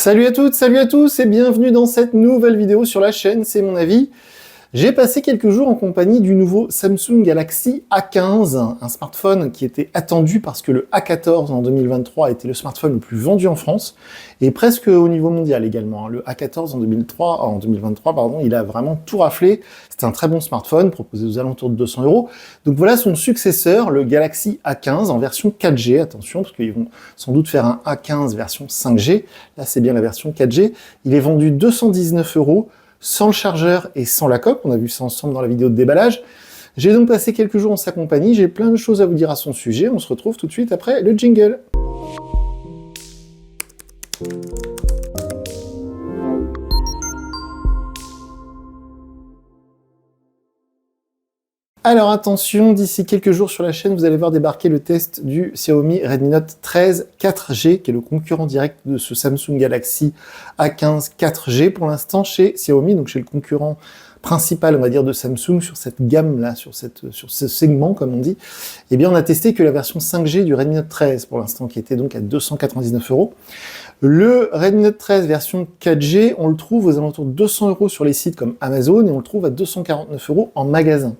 Salut à toutes, salut à tous et bienvenue dans cette nouvelle vidéo sur la chaîne, c'est mon avis. J'ai passé quelques jours en compagnie du nouveau Samsung Galaxy A15, un smartphone qui était attendu parce que le A14 en 2023 était le smartphone le plus vendu en France et presque au niveau mondial également. Le A14 en 2023, il a vraiment tout raflé. C'est un très bon smartphone proposé aux alentours de 200 €. Donc voilà son successeur, le Galaxy A15 en version 4G. Attention, parce qu'ils vont sans doute faire un A15 version 5G. Là, c'est bien la version 4G. Il est vendu 219 €. Sans le chargeur et sans la coque, on a vu ça ensemble dans la vidéo de déballage. J'ai donc passé quelques jours en sa compagnie, j'ai plein de choses à vous dire à son sujet, on se retrouve tout de suite après le jingle. Alors attention, d'ici quelques jours sur la chaîne, vous allez voir débarquer le test du Xiaomi Redmi Note 13 4G, qui est le concurrent direct de ce Samsung Galaxy A15 4G pour l'instant chez Xiaomi, donc chez le concurrent principal, on va dire, de Samsung sur cette gamme-là, sur ce segment, comme on dit. Eh bien, on a testé que la version 5G du Redmi Note 13 pour l'instant, qui était donc à 299 €. Le Redmi Note 13 version 4G, on le trouve aux alentours de 200 € sur les sites comme Amazon et on le trouve à 249 € en magasin.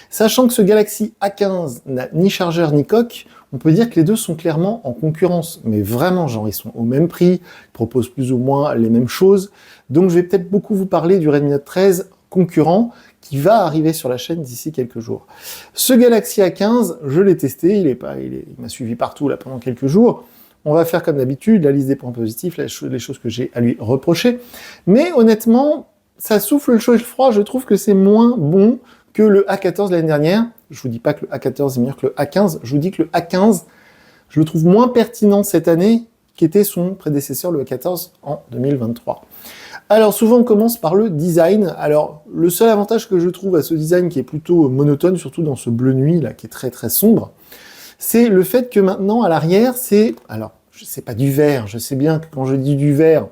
Sachant que ce Galaxy A15 n'a ni chargeur ni coque, on peut dire que les deux sont clairement en concurrence. Mais vraiment, genre, ils sont au même prix, ils proposent plus ou moins les mêmes choses. Donc je vais peut-être beaucoup vous parler du Redmi Note 13 concurrent qui va arriver sur la chaîne d'ici quelques jours. Ce Galaxy A15, je l'ai testé, il m'a suivi partout là pendant quelques jours. On va faire comme d'habitude, la liste des points positifs, les choses que j'ai à lui reprocher. Mais honnêtement, ça souffle le chaud et le froid, je trouve que c'est moins bon que le A14 l'année dernière. Je vous dis pas que le A14 est meilleur que le A15, je vous dis que le A15, je le trouve moins pertinent cette année qu'était son prédécesseur, le A14, en 2023. Alors souvent on commence par le design. Alors le seul avantage que je trouve à ce design qui est plutôt monotone, surtout dans ce bleu nuit là qui est très très sombre, c'est le fait que maintenant à l'arrière c'est pas du verre. Je sais bien que quand je dis du verre,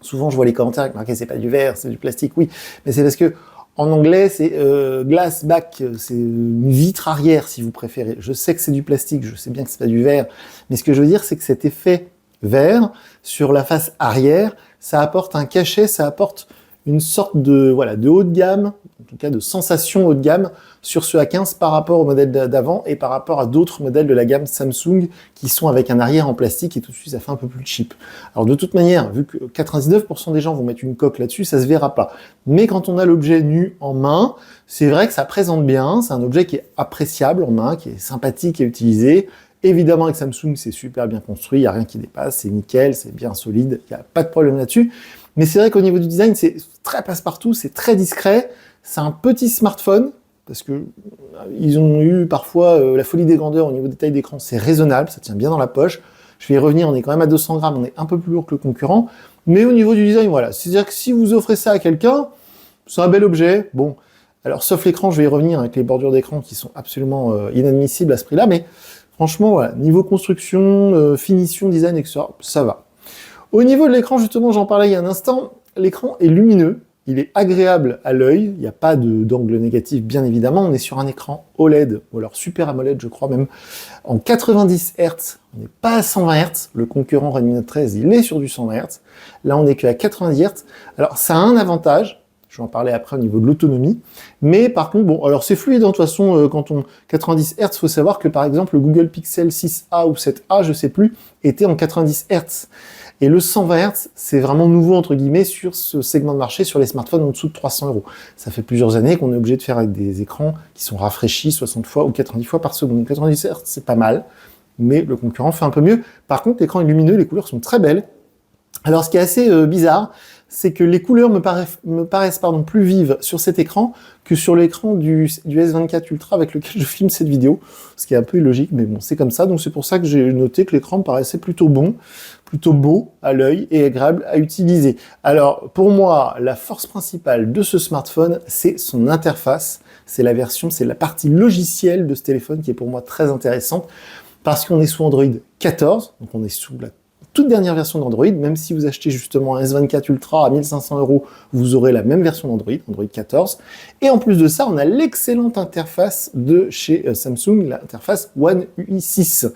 souvent je vois les commentaires avec marqué c'est pas du verre, c'est du plastique. Oui, mais c'est parce que en anglais, c'est glass back, c'est une vitre arrière, si vous préférez. Je sais que c'est du plastique, je sais bien que c'est pas du verre, mais ce que je veux dire, c'est que cet effet verre sur la face arrière, ça apporte un cachet, ça apporte une sorte de haut de gamme, en tout cas de sensation haut de gamme sur ce A15 par rapport au modèle d'avant et par rapport à d'autres modèles de la gamme Samsung qui sont avec un arrière en plastique et tout de suite ça fait un peu plus cheap. Alors de toute manière, vu que 99% des gens vont mettre une coque là-dessus, ça se verra pas. Mais quand on a l'objet nu en main, c'est vrai que ça présente bien, c'est un objet qui est appréciable en main, qui est sympathique à utiliser. Évidemment, avec Samsung, c'est super bien construit, il n'y a rien qui dépasse, c'est nickel, c'est bien solide, il n'y a pas de problème là-dessus. Mais c'est vrai qu'au niveau du design, c'est très passe-partout, c'est très discret, c'est un petit smartphone, parce que ils ont eu parfois la folie des grandeurs au niveau des tailles d'écran, c'est raisonnable, ça tient bien dans la poche. Je vais y revenir, on est quand même à 200 grammes, on est un peu plus lourd que le concurrent. Mais au niveau du design, voilà, c'est-à-dire que si vous offrez ça à quelqu'un, c'est un bel objet, bon. Alors, sauf l'écran, je vais y revenir avec les bordures d'écran qui sont absolument inadmissibles à ce prix-là, mais franchement, voilà, niveau construction, finition, design, etc., ça va. Au niveau de l'écran, justement, j'en parlais il y a un instant, l'écran est lumineux, il est agréable à l'œil, il n'y a pas d'angle négatif, bien évidemment, on est sur un écran OLED, ou alors Super AMOLED, je crois même, en 90 Hz, on n'est pas à 120 Hz, le concurrent Redmi Note 13, il est sur du 120 Hz, là on n'est qu'à 90 Hz, alors ça a un avantage, je vais en parler après au niveau de l'autonomie. Mais par contre, bon, alors c'est fluide, hein, de toute façon, quand on 90 Hz, il faut savoir que par exemple, le Google Pixel 6a ou 7a, je sais plus, était en 90 Hz. Et le 120 Hz, c'est vraiment nouveau, entre guillemets, sur ce segment de marché, sur les smartphones en dessous de 300 €. Ça fait plusieurs années qu'on est obligé de faire avec des écrans qui sont rafraîchis 60 fois ou 90 fois par seconde. 90 Hz, c'est pas mal, mais le concurrent fait un peu mieux. Par contre, l'écran est lumineux, les couleurs sont très belles. Alors, ce qui est assez bizarre, c'est que les couleurs me paraissent plus vives sur cet écran que sur l'écran du S24 Ultra avec lequel je filme cette vidéo, ce qui est un peu illogique, mais bon, c'est comme ça, donc c'est pour ça que j'ai noté que l'écran me paraissait plutôt bon, plutôt beau à l'œil et agréable à utiliser. Alors, pour moi, la force principale de ce smartphone, c'est son interface, c'est la partie logicielle de ce téléphone qui est pour moi très intéressante, parce qu'on est sous Android 14, donc on est sous la toute dernière version d'Android, même si vous achetez justement un S24 Ultra à 1500 €, vous aurez la même version d'Android, Android 14. Et en plus de ça, on a l'excellente interface de chez Samsung, l'interface One UI 6.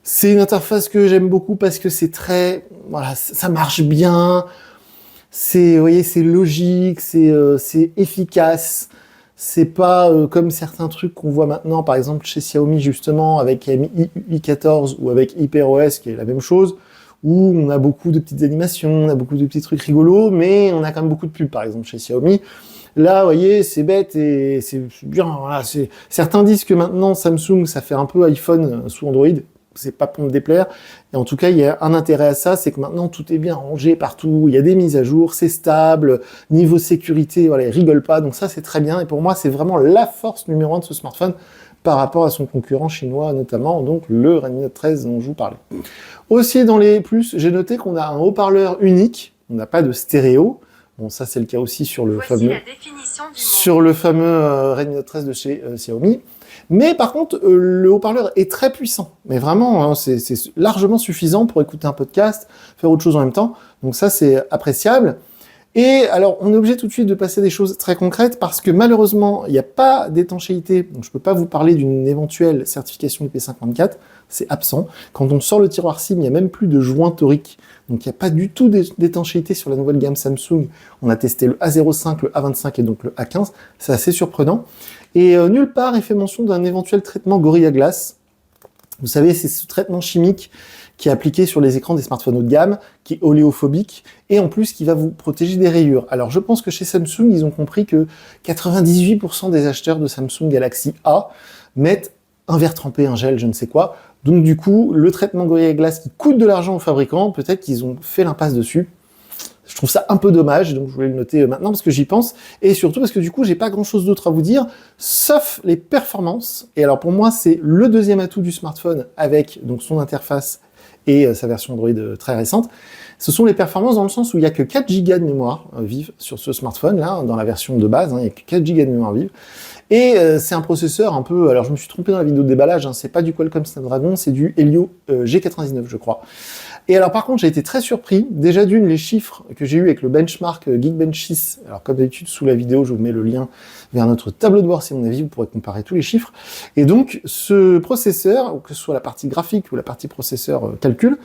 C'est une interface que j'aime beaucoup parce que c'est très, voilà, ça marche bien. C'est, vous voyez, c'est logique, c'est efficace. C'est pas comme certains trucs qu'on voit maintenant, par exemple chez Xiaomi justement avec MI 14 ou avec HyperOS qui est la même chose, où on a beaucoup de petites animations, on a beaucoup de petits trucs rigolos, mais on a quand même beaucoup de pubs, par exemple chez Xiaomi. Là, vous voyez, c'est bête et c'est bien. Voilà, certains disent que maintenant Samsung, ça fait un peu iPhone sous Android. C'est pas pour me déplaire. Et en tout cas, il y a un intérêt à ça, c'est que maintenant tout est bien rangé partout. Il y a des mises à jour, c'est stable, niveau sécurité, voilà, ils rigolent pas. Donc ça, c'est très bien. Et pour moi, c'est vraiment la force numéro 1 de ce smartphone par rapport à son concurrent chinois, notamment donc le Redmi Note 13 dont je vous parlais. Aussi dans les plus, j'ai noté qu'on a un haut-parleur unique. On n'a pas de stéréo. Bon, ça c'est le cas aussi sur le fameux Redmi Note 13 de chez Xiaomi. Mais par contre, le haut-parleur est très puissant. Mais vraiment, hein, c'est largement suffisant pour écouter un podcast, faire autre chose en même temps. Donc ça, c'est appréciable. Et alors, on est obligé tout de suite de passer à des choses très concrètes parce que malheureusement, il n'y a pas d'étanchéité. Donc je ne peux pas vous parler d'une éventuelle certification IP54. C'est absent. Quand on sort le tiroir SIM, il n'y a même plus de joint torique. Donc il n'y a pas du tout d'étanchéité sur la nouvelle gamme Samsung. On a testé le A05, le A25 et donc le A15. C'est assez surprenant. Et nulle part il fait mention d'un éventuel traitement Gorilla Glass. Vous savez, c'est ce traitement chimique qui est appliqué sur les écrans des smartphones haut de gamme, qui est oléophobique, et en plus qui va vous protéger des rayures. Alors je pense que chez Samsung, ils ont compris que 98% des acheteurs de Samsung Galaxy A mettent un verre trempé, un gel, je ne sais quoi. Donc du coup, le traitement Gorilla Glass qui coûte de l'argent aux fabricants, peut-être qu'ils ont fait l'impasse dessus. Je trouve ça un peu dommage, donc je voulais le noter maintenant parce que j'y pense, et surtout parce que du coup, j'ai pas grand-chose d'autre à vous dire, sauf les performances. Et alors pour moi, c'est le deuxième atout du smartphone avec donc son interface et sa version Android très récente. Ce sont les performances dans le sens où il n'y a que 4 Go de mémoire vive sur ce smartphone-là, dans la version de base, hein, il n'y a que 4 Go de mémoire vive. Et c'est un processeur un peu... Alors je me suis trompé dans la vidéo de déballage, hein, c'est pas du Qualcomm Snapdragon, c'est du Helio G99, je crois. Et alors par contre, j'ai été très surpris. Déjà d'une, les chiffres que j'ai eu avec le benchmark Geekbench 6. Alors comme d'habitude, sous la vidéo, je vous mets le lien vers notre tableau de bord, si à mon avis, vous pourrez comparer tous les chiffres. Et donc, ce processeur, que ce soit la partie graphique ou la partie processeur calcul,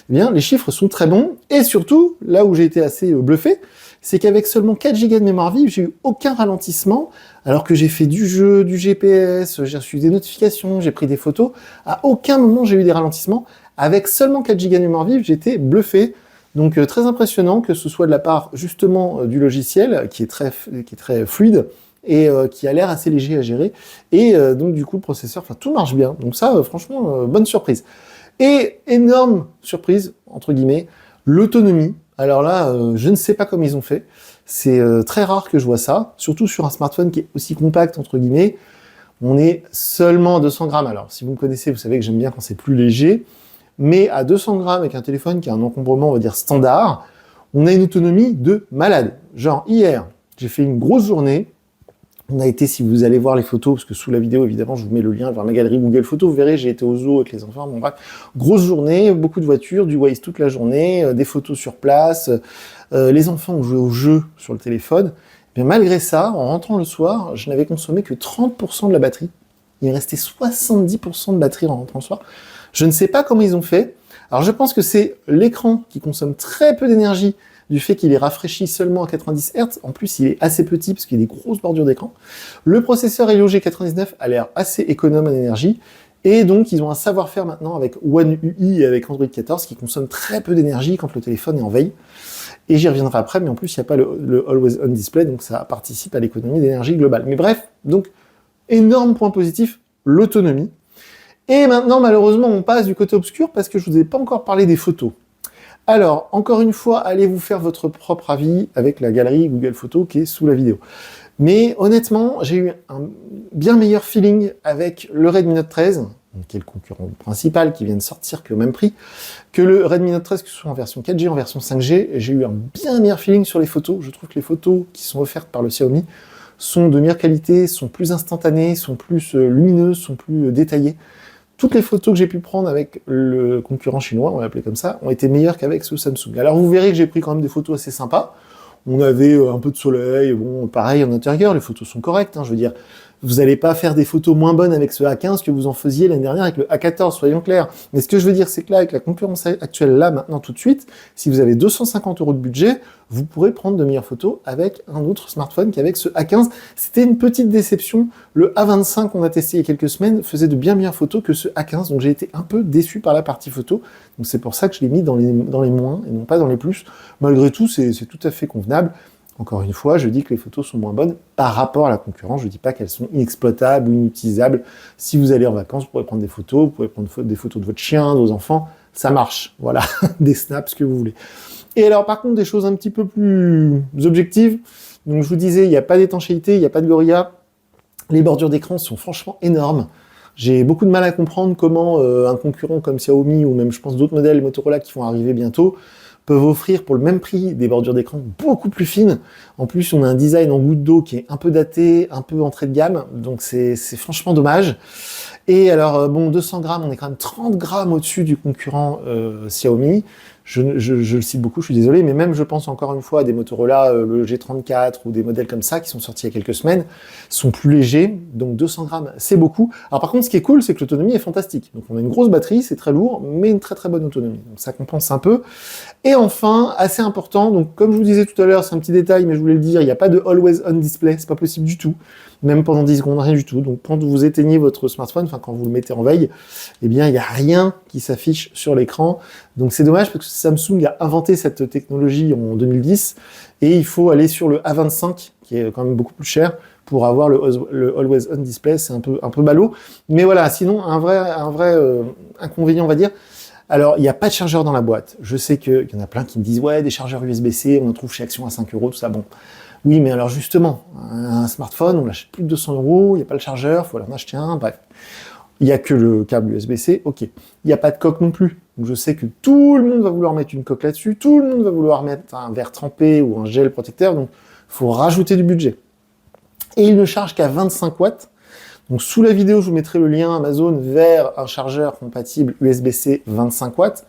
eh bien, les chiffres sont très bons. Et surtout, là où j'ai été assez bluffé, c'est qu'avec seulement 4 Go de mémoire vive, j'ai eu aucun ralentissement, alors que j'ai fait du jeu, du GPS, j'ai reçu des notifications, j'ai pris des photos. À aucun moment, j'ai eu des ralentissements. Avec seulement 4 Go de mémoire vive, j'étais bluffé. Donc très impressionnant que ce soit de la part justement du logiciel qui est très fluide et qui a l'air assez léger à gérer. Et donc du coup le processeur, enfin tout marche bien. Donc ça, franchement, bonne surprise. Et énorme surprise, entre guillemets, l'autonomie. Alors là, je ne sais pas comment ils ont fait. C'est très rare que je vois ça, surtout sur un smartphone qui est aussi compact, entre guillemets. On est seulement à 200 grammes. Alors si vous me connaissez, vous savez que j'aime bien quand c'est plus léger. Mais à 200 grammes avec un téléphone qui a un encombrement, on va dire, standard, on a une autonomie de malade. Genre, hier, j'ai fait une grosse journée. On a été, si vous allez voir les photos, parce que sous la vidéo, évidemment, je vous mets le lien vers ma galerie Google Photos, vous verrez, j'ai été au zoo avec les enfants, bon bref. Grosse journée, beaucoup de voitures, du Waze toute la journée, des photos sur place, les enfants ont joué au jeu sur le téléphone. Mais malgré ça, en rentrant le soir, je n'avais consommé que 30% de la batterie. Il me restait 70% de batterie en rentrant le soir. Je ne sais pas comment ils ont fait. Alors je pense que c'est l'écran qui consomme très peu d'énergie du fait qu'il est rafraîchi seulement à 90 Hz. En plus, il est assez petit parce qu'il a des grosses bordures d'écran. Le processeur Helio G99 a l'air assez économe en énergie. Et donc, ils ont un savoir-faire maintenant avec One UI et avec Android 14 qui consomme très peu d'énergie quand le téléphone est en veille. Et j'y reviendrai après, mais en plus, il n'y a pas le Always On Display, donc ça participe à l'économie d'énergie globale. Mais bref, donc, énorme point positif, l'autonomie. Et maintenant, malheureusement, on passe du côté obscur parce que je vous ai pas encore parlé des photos. Alors, encore une fois, allez vous faire votre propre avis avec la galerie Google Photos qui est sous la vidéo. Mais honnêtement, j'ai eu un bien meilleur feeling avec le Redmi Note 13, qui est le concurrent principal qui vient de sortir, qui est au même prix, que le Redmi Note 13, que ce soit en version 4G, en version 5G. J'ai eu un bien meilleur feeling sur les photos. Je trouve que les photos qui sont offertes par le Xiaomi sont de meilleure qualité, sont plus instantanées, sont plus lumineuses, sont plus détaillées. Toutes les photos que j'ai pu prendre avec le concurrent chinois, on va l'appeler comme ça, ont été meilleures qu'avec ce Samsung. Alors vous verrez que j'ai pris quand même des photos assez sympas. On avait un peu de soleil, bon, pareil en intérieur, les photos sont correctes, hein, je veux dire. Vous n'allez pas faire des photos moins bonnes avec ce A15 que vous en faisiez l'année dernière avec le A14, soyons clairs. Mais ce que je veux dire, c'est que là, avec la concurrence actuelle, là, maintenant, tout de suite, si vous avez 250 € de budget, vous pourrez prendre de meilleures photos avec un autre smartphone qu'avec ce A15. C'était une petite déception. Le A25 qu'on a testé il y a quelques semaines faisait de bien meilleures photos que ce A15, donc j'ai été un peu déçu par la partie photo. Donc c'est pour ça que je l'ai mis dans les moins et non pas dans les plus. Malgré tout, c'est tout à fait convenable. Encore une fois, je dis que les photos sont moins bonnes par rapport à la concurrence. Je ne dis pas qu'elles sont inexploitables ou inutilisables. Si vous allez en vacances, vous pourrez prendre des photos, vous pouvez prendre des photos de votre chien, de vos enfants. Ça marche. Voilà, des snaps, ce que vous voulez. Et alors, par contre, des choses un petit peu plus objectives. Donc, je vous disais, il n'y a pas d'étanchéité, il n'y a pas de Gorilla. Les bordures d'écran sont franchement énormes. J'ai beaucoup de mal à comprendre comment un concurrent comme Xiaomi ou même, je pense, d'autres modèles Motorola qui vont arriver bientôt peuvent offrir pour le même prix des bordures d'écran beaucoup plus fines. En plus, on a un design en goutte d'eau qui est un peu daté, un peu entrée de gamme, donc c'est franchement dommage. Et alors, bon, 200 grammes, on est quand même 30 grammes au-dessus du concurrent Xiaomi. Je le cite beaucoup, je suis désolé, mais même je pense encore une fois à des Motorola, le G34 ou des modèles comme ça qui sont sortis il y a quelques semaines, sont plus légers, donc 200 grammes, c'est beaucoup. Alors par contre, ce qui est cool, c'est que l'autonomie est fantastique. Donc on a une grosse batterie, c'est très lourd, mais une très très bonne autonomie. Donc ça compense un peu. Et enfin, assez important, donc comme je vous disais tout à l'heure, c'est un petit détail, mais je voulais le dire, il n'y a pas de Always On Display, c'est pas possible du tout, même pendant 10 secondes, rien du tout. Donc quand vous éteignez votre smartphone, enfin quand vous le mettez en veille, eh bien il n'y a rien qui s'affiche sur l'écran. Donc c'est dommage parce que Samsung a inventé cette technologie en 2010 et il faut aller sur le A25 qui est quand même beaucoup plus cher pour avoir le Always On Display, c'est un peu ballot. Mais voilà, sinon un vrai inconvénient on va dire. Alors, il n'y a pas de chargeur dans la boîte. Je sais qu'il y en a plein qui me disent « Ouais, des chargeurs USB-C, on en trouve chez Action à 5 €, tout ça. » Bon, oui, mais alors justement, un smartphone, on l'achète plus de 200 €, il n'y a pas le chargeur, il faut en acheter un, bref. Il n'y a que le câble USB-C, ok. Il n'y a pas de coque non plus. Donc je sais que tout le monde va vouloir mettre une coque là-dessus, tout le monde va vouloir mettre un verre trempé ou un gel protecteur, donc il faut rajouter du budget. Et il ne charge qu'à 25 watts. Donc sous la vidéo, je vous mettrai le lien Amazon vers un chargeur compatible USB-C 25 watts.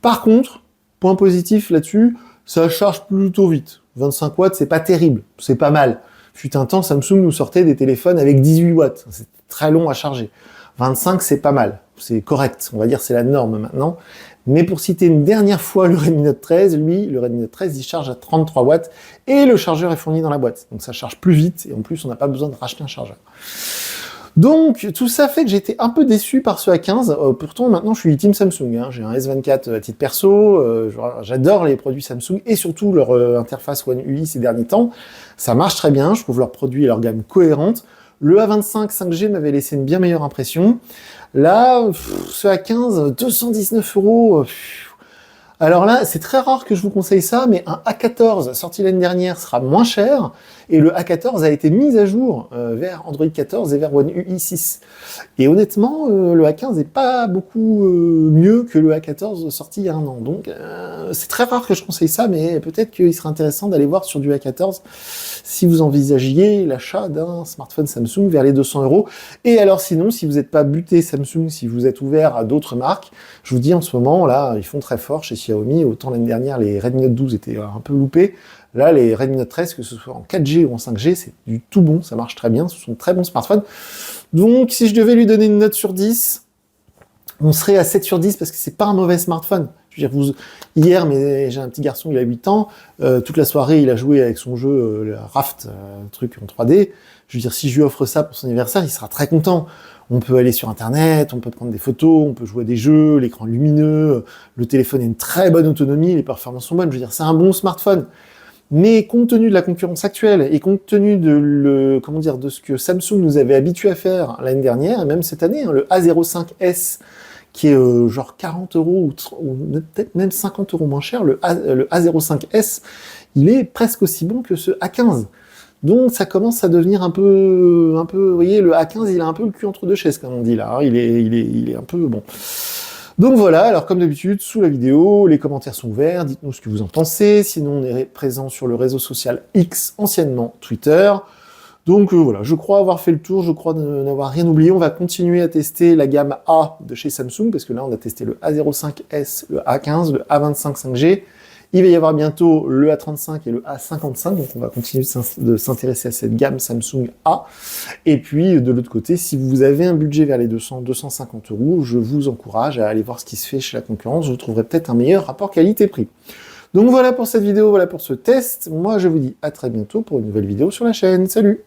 Par contre, point positif là-dessus, ça charge plutôt vite. 25 watts, c'est pas terrible, c'est pas mal. Fut un temps, Samsung nous sortait des téléphones avec 18 watts. C'est très long à charger. 25, c'est pas mal. C'est correct. On va dire c'est la norme maintenant. Mais pour citer une dernière fois le Redmi Note 13, lui, le Redmi Note 13, il charge à 33 watts et le chargeur est fourni dans la boîte. Donc ça charge plus vite et en plus, on n'a pas besoin de racheter un chargeur. Donc, tout ça fait que j'étais un peu déçu par ce A15. Pourtant, maintenant, je suis team Samsung. Hein. J'ai un S24 à titre perso. J'adore les produits Samsung et surtout leur interface One UI ces derniers temps. Ça marche très bien. Je trouve leurs produits et leur gamme cohérente. Le A25 5G m'avait laissé une bien meilleure impression. Là, ce A15, 219 €. Alors là, c'est très rare que je vous conseille ça, mais un A14 sorti l'année dernière sera moins cher, et le A14 a été mis à jour vers Android 14 et vers One UI 6. Et honnêtement, le A15 n'est pas beaucoup mieux que le A14 sorti il y a un an. Donc c'est très rare que je conseille ça, mais peut-être qu'il serait intéressant d'aller voir sur du A14 si vous envisagiez l'achat d'un smartphone Samsung vers les 200 €. Et alors sinon, si vous n'êtes pas buté Samsung, si vous êtes ouvert à d'autres marques, je vous dis en ce moment, là, ils font très fort chez Xiaomi. Autant l'année dernière, les Redmi Note 12 étaient un peu loupés. Là, les Redmi Note 13, que ce soit en 4G ou en 5G, c'est du tout bon, ça marche très bien, ce sont de très bons smartphones. Donc, si je devais lui donner une note sur 10, on serait à 7 sur 10 parce que c'est pas un mauvais smartphone. Je veux dire, hier, mais j'ai un petit garçon, il a 8 ans, toute la soirée, il a joué avec son jeu, le Raft, truc en 3D. Je veux dire, si je lui offre ça pour son anniversaire, il sera très content. On peut aller sur Internet, on peut prendre des photos, on peut jouer à des jeux, l'écran lumineux, le téléphone a une très bonne autonomie, les performances sont bonnes. Je veux dire, c'est un bon smartphone. Mais compte tenu de la concurrence actuelle et compte tenu de de ce que Samsung nous avait habitué à faire l'année dernière, et même cette année, hein, le A05S, qui est genre 40 € ou peut-être même 50 € moins cher, le A05S, il est presque aussi bon que ce A15. Donc ça commence à devenir un peu, vous voyez, le A15, il a un peu le cul entre deux chaises, comme on dit là, hein. Il est un peu bon. Donc voilà, alors comme d'habitude, sous la vidéo, les commentaires sont ouverts, dites-nous ce que vous en pensez, sinon on est présent sur le réseau social X, anciennement Twitter. Donc voilà, je crois avoir fait le tour, je crois n'avoir rien oublié. On va continuer à tester la gamme A de chez Samsung, parce que là on a testé le A05S, le A15, le A25 5G, Il va y avoir bientôt le A35 et le A55, donc on va continuer de s'intéresser à cette gamme Samsung A. Et puis de l'autre côté, si vous avez un budget vers les 200-250 €, je vous encourage à aller voir ce qui se fait chez la concurrence, vous trouverez peut-être un meilleur rapport qualité-prix. Donc voilà pour cette vidéo, voilà pour ce test. Moi je vous dis à très bientôt pour une nouvelle vidéo sur la chaîne. Salut!